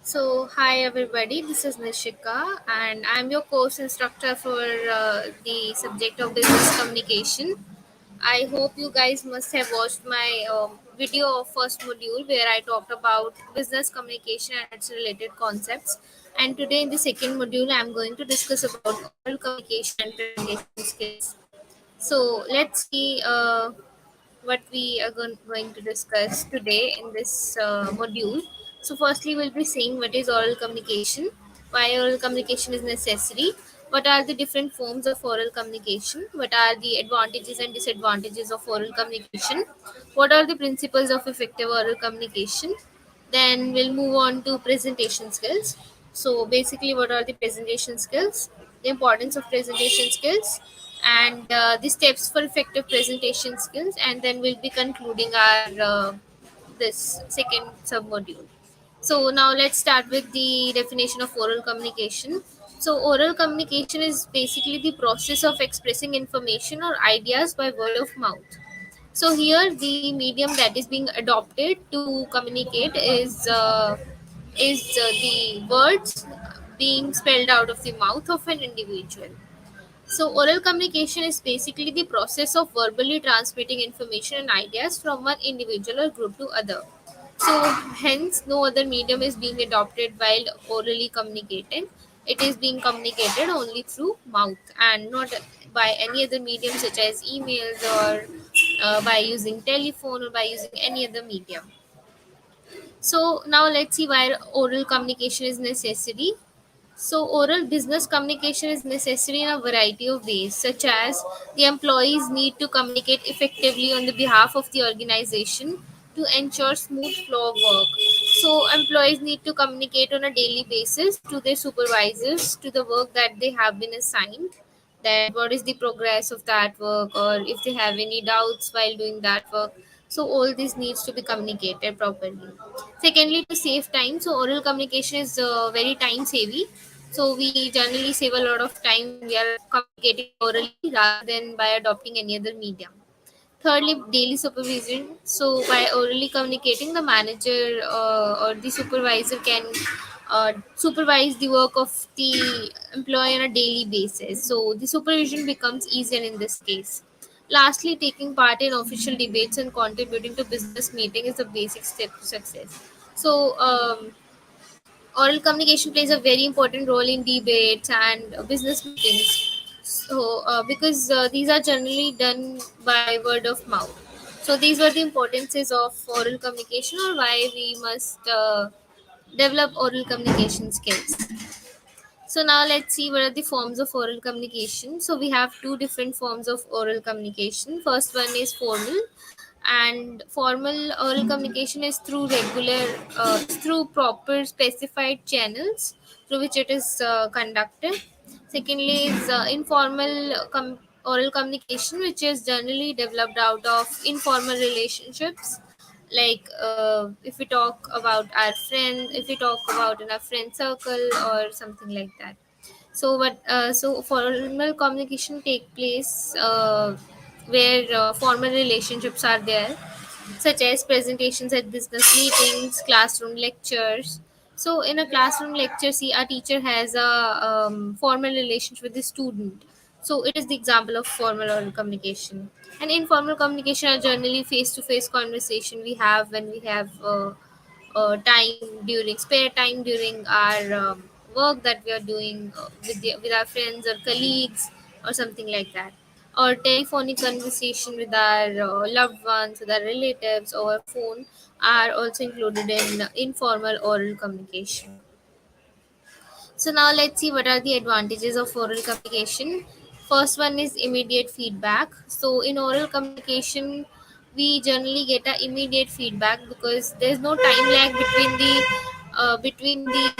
Hi everybody, this is Nishika, and I'm your course instructor for the subject of business communication. I hope you guys must have watched my video of first module where I talked about business communication and its related concepts. And today in the second module, I'm going to discuss about oral communication and presentation skills. So let's see what we are going to discuss today in this module. So, firstly, we'll be seeing what is oral communication, why oral communication is necessary, what are the different forms of oral communication, what are the advantages and disadvantages of oral communication, what are the principles of effective oral communication. Then we'll move on to presentation skills. So, basically, what are the presentation skills, the importance of presentation skills, and the steps for effective presentation skills, and then we'll be concluding our this second sub module. So now let's start with the definition of oral communication. So oral communication is basically the process of expressing information or ideas by word of mouth. So here the medium that is being adopted to communicate is the words being spelled out of the mouth of an individual. So, oral communication is basically the process of verbally transmitting information and ideas from one individual or group to other. So, hence, no other medium is being adopted while orally communicating. It is being communicated only through mouth and not by any other medium such as emails or by using telephone or by using any other medium. So, now let's see why oral communication is necessary. So, oral business communication is necessary in a variety of ways, such as the employees need to communicate effectively on the behalf of the organization to ensure smooth flow of work. So, employees need to communicate on a daily basis to their supervisors to the work that they have been assigned, that what is the progress of that work, or if they have any doubts while doing that work. So, all this needs to be communicated properly. Secondly, to save time, so oral communication is very time saving, so we generally save a lot of time when we are communicating orally rather than by adopting any other medium. Thirdly, daily supervision. So by orally communicating, the manager or the supervisor can supervise the work of the employee on a daily basis. So the supervision becomes easier in this case. Lastly, taking part in official debates and contributing to business meeting is a basic step to success. So oral communication plays a very important role in debates and business meetings. So, because these are generally done by word of mouth. So, these were the importances of oral communication, or why we must develop oral communication skills. So now let's see what are the forms of oral communication. So we have two different forms of oral communication. First one is formal, and formal oral communication is through through proper specified channels through which it is conducted. Secondly is oral communication, which is generally developed out of informal relationships, like if we talk about our friend, if we talk about in a friend circle or something like that. So formal communication take place where formal relationships are there, such as presentations at business meetings, classroom lectures. So in a classroom lecture, see, a teacher has a formal relationship with the student. So it is the example of formal oral communication. And informal communication are generally face-to-face conversation we have when we have time during spare time during our work that we are doing with our friends or colleagues or something like that, or telephonic conversation with our loved ones, with our relatives over phone, are also included in informal oral communication. So now let's see what are the advantages of oral communication. First one is immediate feedback. So in oral communication, we generally get a immediate feedback because there's no time lag between the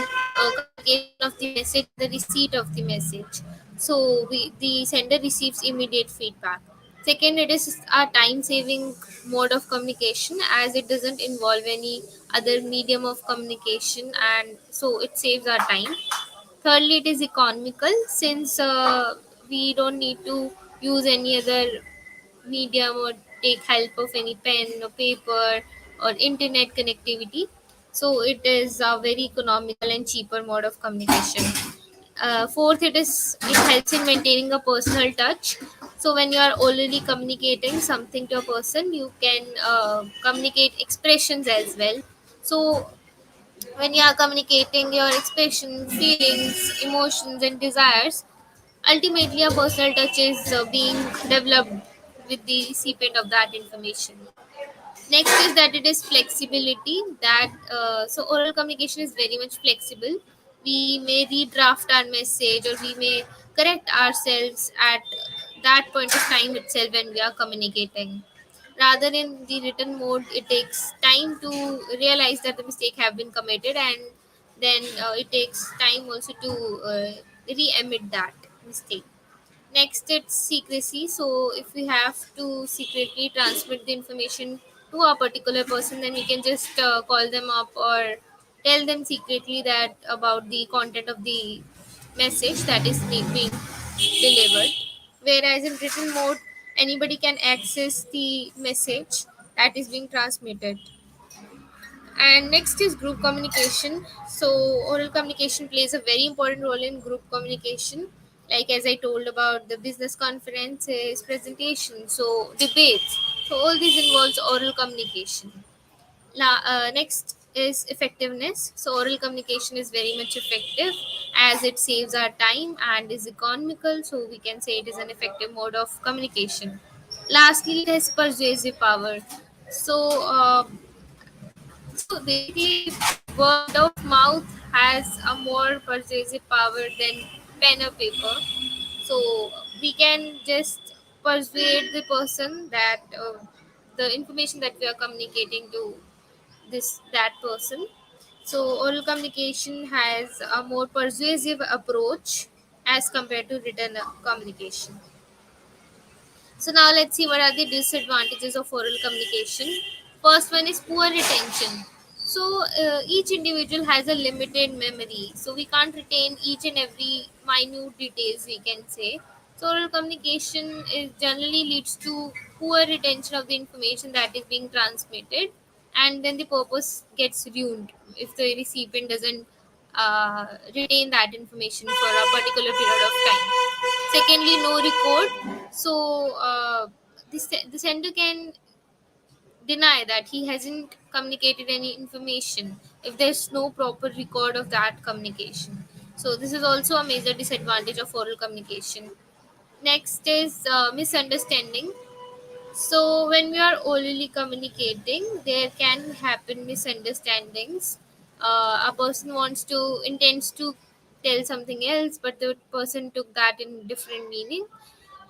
communication of the message and the receipt of the message. So the sender receives immediate feedback. Second, it is a time saving mode of communication as it doesn't involve any other medium of communication, and so it saves our time. Thirdly, it is economical since we don't need to use any other medium or take help of any pen or paper or internet connectivity. So it is a very economical and cheaper mode of communication. Fourth, it helps in maintaining a personal touch. So when you are already communicating something to a person, you can communicate expressions as well. So when you are communicating your expressions, feelings, emotions, and desires, ultimately a personal touch is being developed with the recipient of that information. Next is that it is flexibility. That so oral communication is very much flexible. We may redraft our message, or we may correct ourselves at that point of time itself when we are communicating. Rather, in the written mode, it takes time to realize that the mistake have been committed, and then it takes time also to re-emit that mistake. Next, it's secrecy. So, if we have to secretly transmit the information to a particular person, then we can just call them up or tell them secretly that about the content of the message that is being delivered. Whereas in written mode, anybody can access the message that is being transmitted. And next is group communication. So oral communication plays a very important role in group communication, like as I told about the business conferences, presentations, so debates. So all these involves oral communication. Next is effectiveness. So oral communication is very much effective as it saves our time and is economical, so we can say it is an effective mode of communication. Lastly, it has persuasive power. So basically, word of mouth has a more persuasive power than pen or paper. So we can just persuade the person that the information that we are communicating to this that person. So oral communication has a more persuasive approach as compared to written communication. So now let's see what are the disadvantages of oral communication. First one is poor retention. So each individual has a limited memory, so we can't retain each and every minute details, we can say. So oral communication is generally leads to poor retention of the information that is being transmitted, and then the purpose gets ruined if the recipient doesn't retain that information for a particular period of time. Secondly, no record. So the sender can deny that he hasn't communicated any information if there's no proper record of that communication. So this is also a major disadvantage of oral communication. Next is misunderstanding. So when we are orally communicating, there can happen misunderstandings. A person intends to tell something else, but the person took that in different meaning,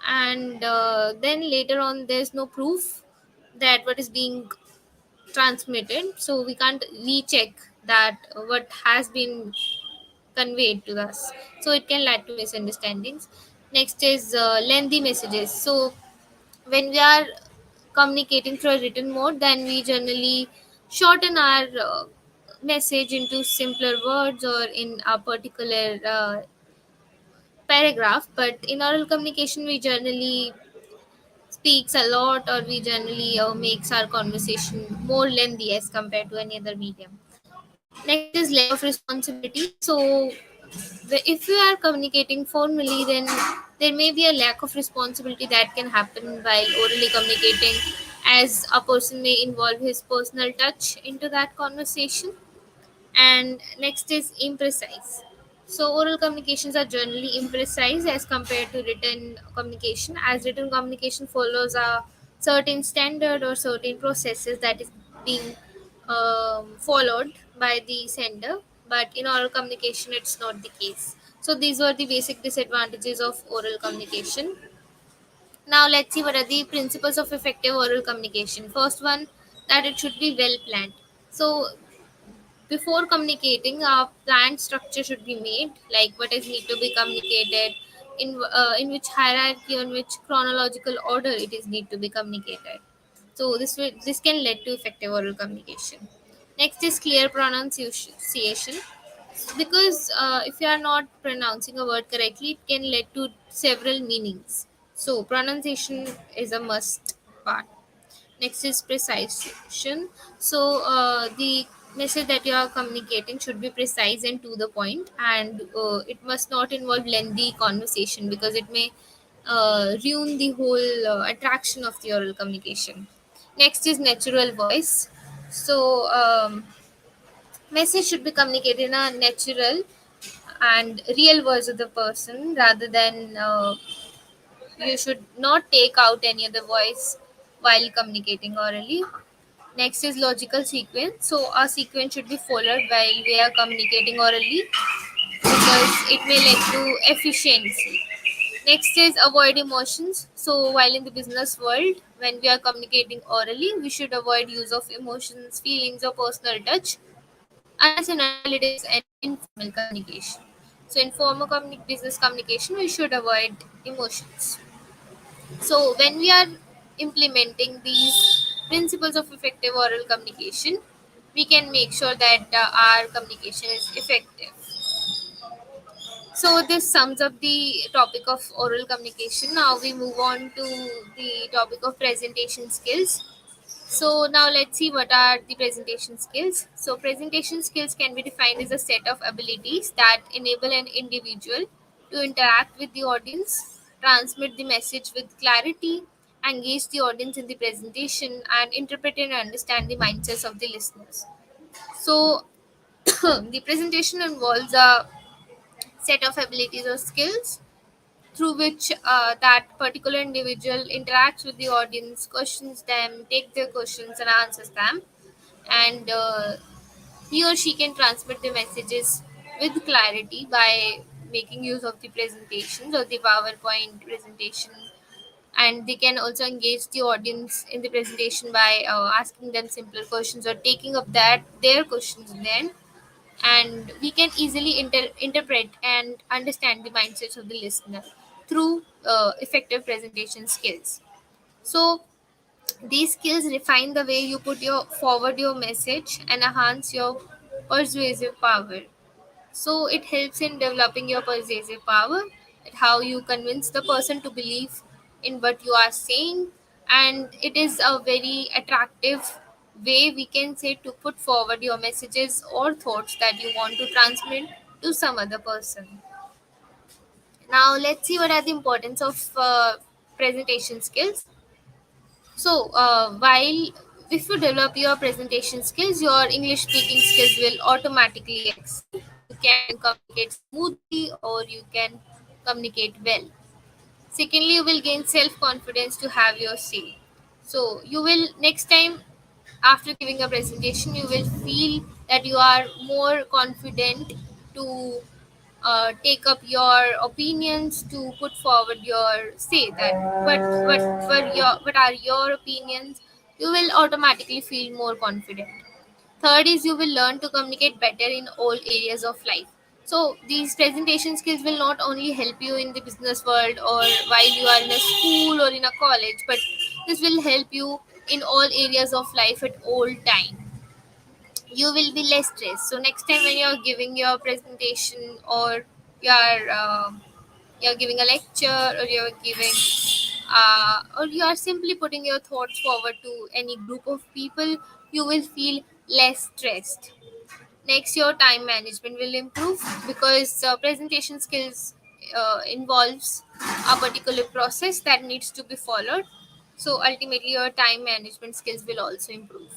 and then later on, there's no proof that what is being transmitted, so we can't recheck that what has been conveyed to us. So it can lead to misunderstandings. Next is lengthy messages. So when we are communicating through a written mode, then we generally shorten our message into simpler words or in a particular paragraph. But in oral communication, we generally speaks a lot, or we generally makes our conversation more lengthy as compared to any other medium. Next is lack of responsibility. So if we are communicating formally, then there may be a lack of responsibility that can happen while orally communicating, as a person may involve his personal touch into that conversation. And next is imprecise. So oral communications are generally imprecise as compared to written communication, as written communication follows a certain standard or certain processes that is being followed by the sender, but in oral communication it's not the case. So these were the basic disadvantages of oral communication. Now let's see what are the principles of effective oral communication. First one, that it should be well planned. So before communicating, a planned structure should be made, like what is need to be communicated, in which hierarchy, or in which chronological order it is need to be communicated. So this can lead to effective oral communication. Next is clear pronunciation, because if you are not pronouncing a word correctly, it can lead to several meanings. So pronunciation is a must part. Next is precision. So the message that you are communicating should be precise and to the point, and it must not involve lengthy conversation because it may ruin the whole attraction of the oral communication. Next is natural voice. So message should be communicated in a natural and real voice of the person, rather than you should not take out any other voice while communicating orally. Next is logical sequence. So a sequence should be followed while we are communicating orally because it may lead to efficiency. Next is avoid emotions. So while in the business world, when we are communicating orally, we should avoid use of emotions, feelings, or personal touch unless and until it is an informal communication. So in formal business communication, we should avoid emotions. So when we are implementing these principles of effective oral communication, we can make sure that our communication is effective. So this sums up the topic of oral communication. Now we move on to the topic of presentation skills. So now let's see what are the presentation skills. So presentation skills can be defined as a set of abilities that enable an individual to interact with the audience, transmit the message with clarity, engage the audience in the presentation, and interpret and understand the mindsets of the listeners. So the presentation involves a set of abilities or skills through which that particular individual interacts with the audience, questions them, take their questions and answers them, and he or she can transmit the messages with clarity by making use of the presentations or the PowerPoint presentation. And they can also engage the audience in the presentation by asking them simpler questions or taking up that their questions then, and we can easily interpret and understand the mindsets of the listener through effective presentation skills. So these skills refine the way you put your forward your message and enhance your persuasive power. So it helps in developing your persuasive power, at how you convince the person to believe in what you are saying, and it is a very attractive way, we can say, to put forward your messages or thoughts that you want to transmit to some other person. Now let's see what are the importance of presentation skills. So, while if you develop your presentation skills, your English speaking skills will automatically excel. You can communicate smoothly or you can communicate well. Secondly, you will gain self confidence to have your say. So, you will next time after giving a presentation, you will feel that you are more confident to take up your opinions, to put forward your say that what are your opinions. You will automatically feel more confident. Third is you will learn to communicate better in all areas of life. So these presentation skills will not only help you in the business world or while you are in a school or in a college, but this will help you in all areas of life at all time. You will be less stressed. So next time when you're giving your presentation or you're you're giving a lecture or you're giving or you are simply putting your thoughts forward to any group of people, you will feel less stressed. Next, your time management will improve because presentation skills involves a particular process that needs to be followed. So ultimately your time management skills will also improve.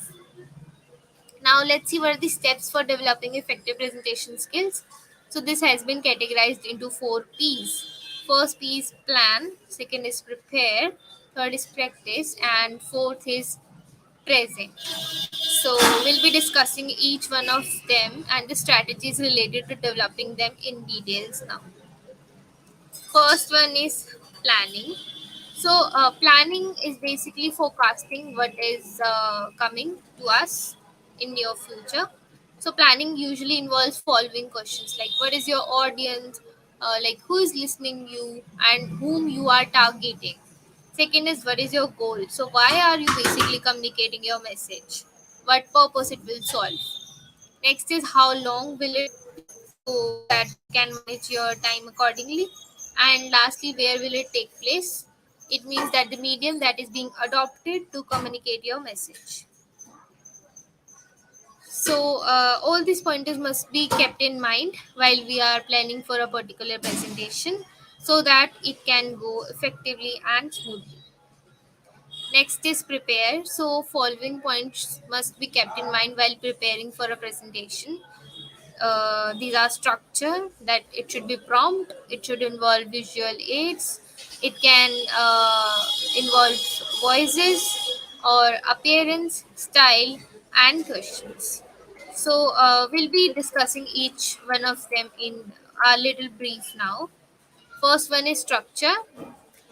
Now let's see what are the steps for developing effective presentation skills. So this has been categorized into 4 P's. First P is plan, second is prepare, third is practice, and fourth is present. So we'll be discussing each one of them and the strategies related to developing them in details now. First one is planning. So, planning is basically forecasting what is coming to us in your future. So, planning usually involves following questions like what is your audience, like who is listening you, and whom you are targeting. Second is what is your goal. So, why are you basically communicating your message? What purpose it will solve. Next is how long will it be, so that you can manage your time accordingly. And lastly, where will it take place? It means that the medium that is being adopted to communicate your message. So all these pointers must be kept in mind while we are planning for a particular presentation so that it can go effectively and smoothly. Next is prepare. So following points must be kept in mind while preparing for a presentation. These are structure, that it should be prompt, it should involve visual aids, it can involve voices or appearance, style, and questions. So we'll be discussing each one of them in a little brief now. First one is structure.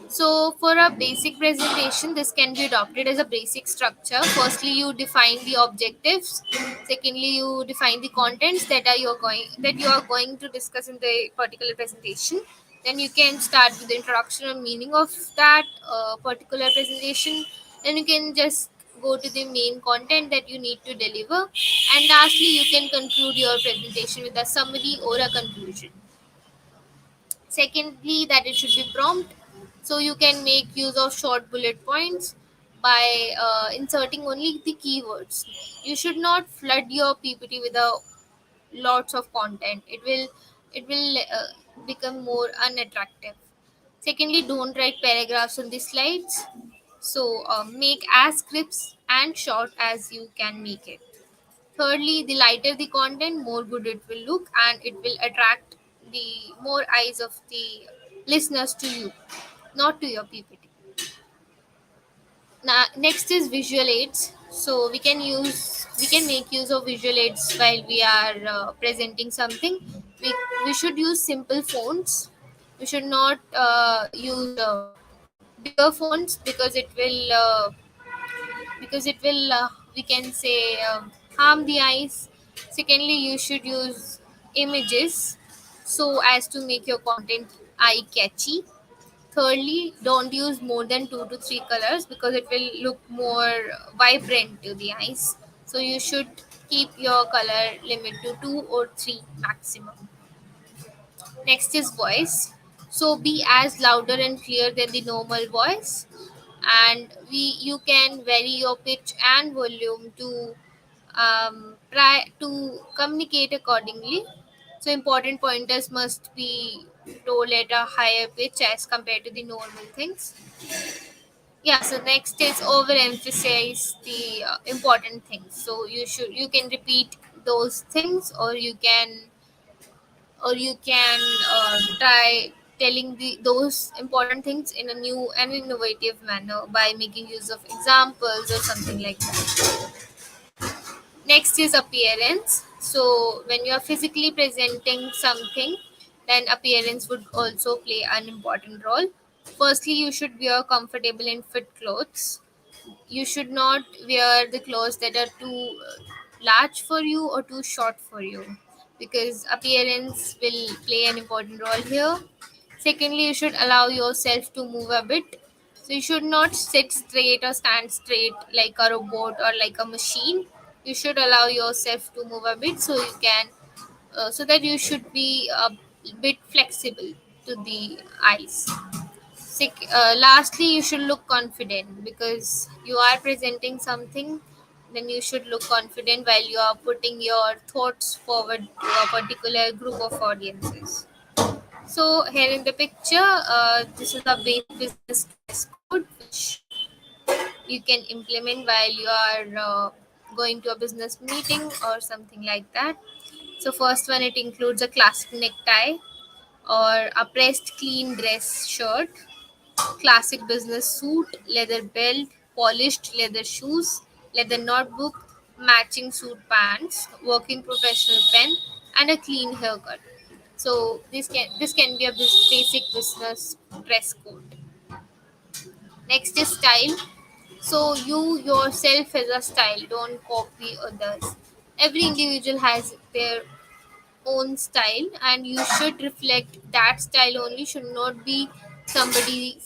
So, for a basic presentation, this can be adopted as a basic structure. Firstly, you define the objectives. Secondly, you define the contents that you are going to discuss in the particular presentation. Then you can start with the introduction and meaning of that particular presentation. Then you can just go to the main content that you need to deliver. And lastly, you can conclude your presentation with a summary or a conclusion. Secondly, that it should be prompt. So you can make use of short bullet points by inserting only the keywords. You should not flood your PPT with a lots of content. It will become more unattractive. Secondly, don't write paragraphs on the slides. So make as crisp and short as you can make it. Thirdly, the lighter the content, more good it will look, and it will attract the more eyes of the listeners to you, not to your PPT. Now, next is visual aids. So we can make use of visual aids while we are presenting something. We should use simple fonts. We should not use bigger fonts because it will we can say harm the eyes. Secondly, you should use images so as to make your content eye catchy. Thirdly, don't use more than 2 to 3 colors because it will look more vibrant to the eyes. So you should keep your color limit to 2 or 3 maximum. Next is voice. So be as louder and clear than the normal voice, and we you can vary your pitch and volume to try to communicate accordingly. So important pointers must be told at a higher pitch as compared to the normal things. Yeah. So next is overemphasize the important things. So you can repeat those things, or you can try telling those important things in a new and innovative manner by making use of examples or something like that. Next is appearance. So when you are physically presenting something, then appearance would also play an important role. Firstly, you should wear comfortable and fit clothes. You should not wear the clothes that are too large for you or too short for you, because appearance will play an important role here. Secondly, you should allow yourself to move a bit. So you should not sit straight or stand straight like a robot or like a machine. You should allow yourself to move a bit so you can so that you should be a bit flexible to the eyes. Lastly, you should look confident because you are presenting something. Then you should look confident while you are putting your thoughts forward to a particular group of audiences. So here in the picture, this is a basic business dress code which you can implement while you are going to a business meeting or something like that. So first one, it includes a classic necktie or a pressed clean dress shirt, classic business suit, leather belt, polished leather shoes, leather notebook, matching suit pants, working professional pen, and a clean haircut. So this can be a basic business dress code. Next is style. So you yourself as a style. Don't copy others. Every individual has their own style, and you should reflect that style only. Should not be somebody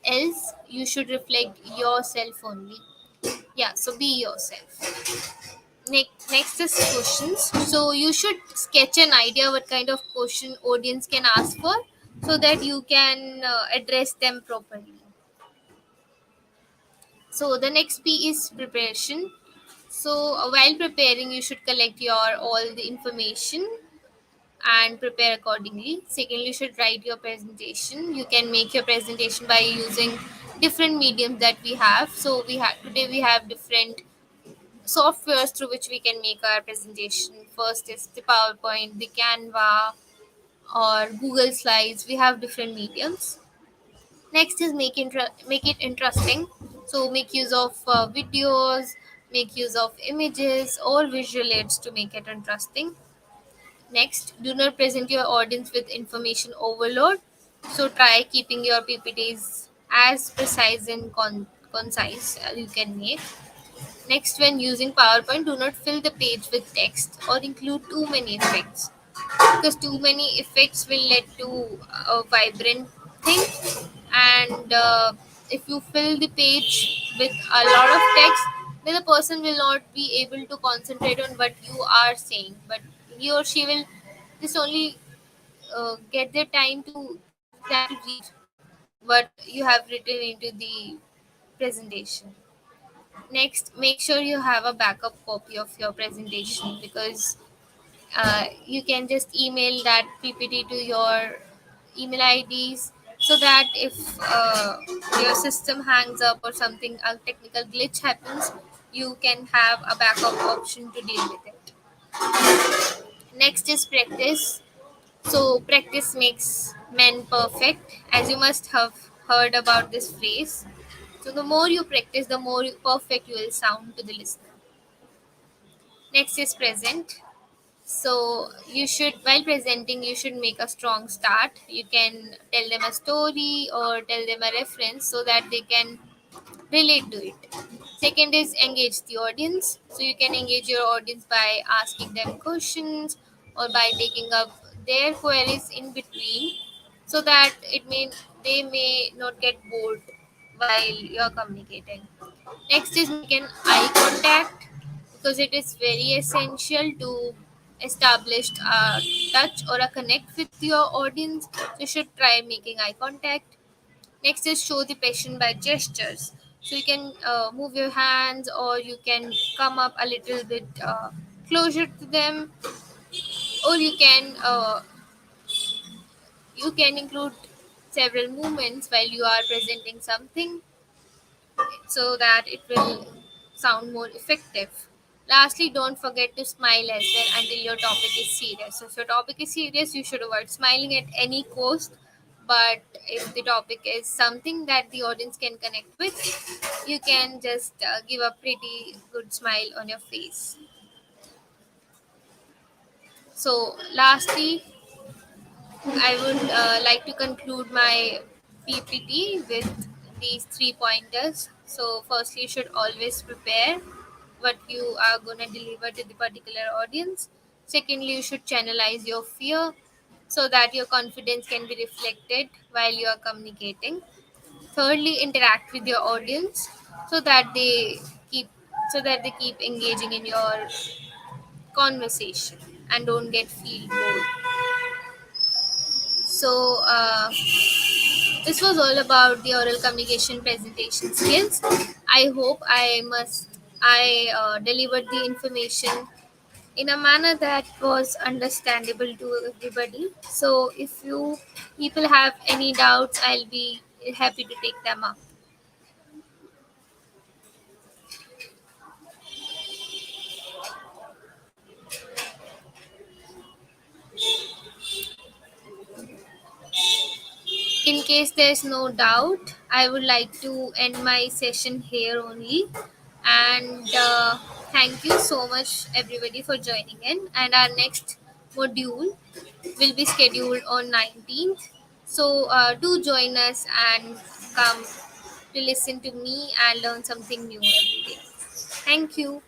else. You should reflect yourself only. Yeah. So be yourself. Next is questions. So you should sketch an idea what kind of question audience can ask for, so that you can address them properly. So the next P is preparation. So while preparing, you should collect your all the information and prepare accordingly. Secondly, you should write your presentation. You can make your presentation by using different mediums that we have. So we have different softwares through which we can make our presentation. First is the PowerPoint, the Canva, or Google Slides. We have different mediums. Next is make it interesting. So make use of videos, make use of images or visual aids to make it interesting. Next, do not present your audience with information overload. So try keeping your PPTs as precise and concise as you can make. Next, when using PowerPoint, do not fill the page with text or include too many effects, because too many effects will lead to a vibrant thing. And if you fill the page with a lot of text, then the person will not be able to concentrate on what you are saying, but he or she will just only get their time to read what you have written into the presentation. Next, make sure you have a backup copy of your presentation, because you can just email that PPT to your email IDs, so that if your system hangs up or something, a technical glitch happens, you can have a backup option to deal with it. Next is practice. So, practice makes men perfect, as you must have heard about this phrase. So, the more you practice, the more perfect you will sound to the listener. Next is present. So you should, while presenting, you should make a strong start. You can tell them a story or tell them a reference so that they can relate to it. Second is engage the audience. So you can engage your audience by asking them questions or by taking up their queries in between, so that they may not get bored while you're communicating. Next is make an eye contact, because it is very essential to establish a touch or a connect with your audience. So you should try making eye contact. Next is show the passion by gestures. So you can move your hands, or you can come up a little bit closer to them, or you can include several movements while you are presenting something, so that it will sound more effective. Lastly, don't forget to smile as well until your topic is serious. So if your topic is serious, you should avoid smiling at any cost. But if the topic is something that the audience can connect with, you can just give a pretty good smile on your face. So, lastly, I would like to conclude my PPT with these 3 pointers. So, firstly, you should always prepare what you are going to deliver to the particular audience. Secondly, you should channelize your fear so that your confidence can be reflected while you are communicating. Thirdly, interact with your audience so that keep they keep engaging in your conversation and don't get feel bored. So, this was all about the oral communication presentation skills. I hope I delivered the information in a manner that was understandable to everybody. So, if you people have any doubts, I'll be happy to take them up. In case there's no doubt, I would like to end my session here only. And thank you so much, everybody, for joining in. And our next module will be scheduled on 19th. So do join us and come to listen to me and learn something new every day. Thank you.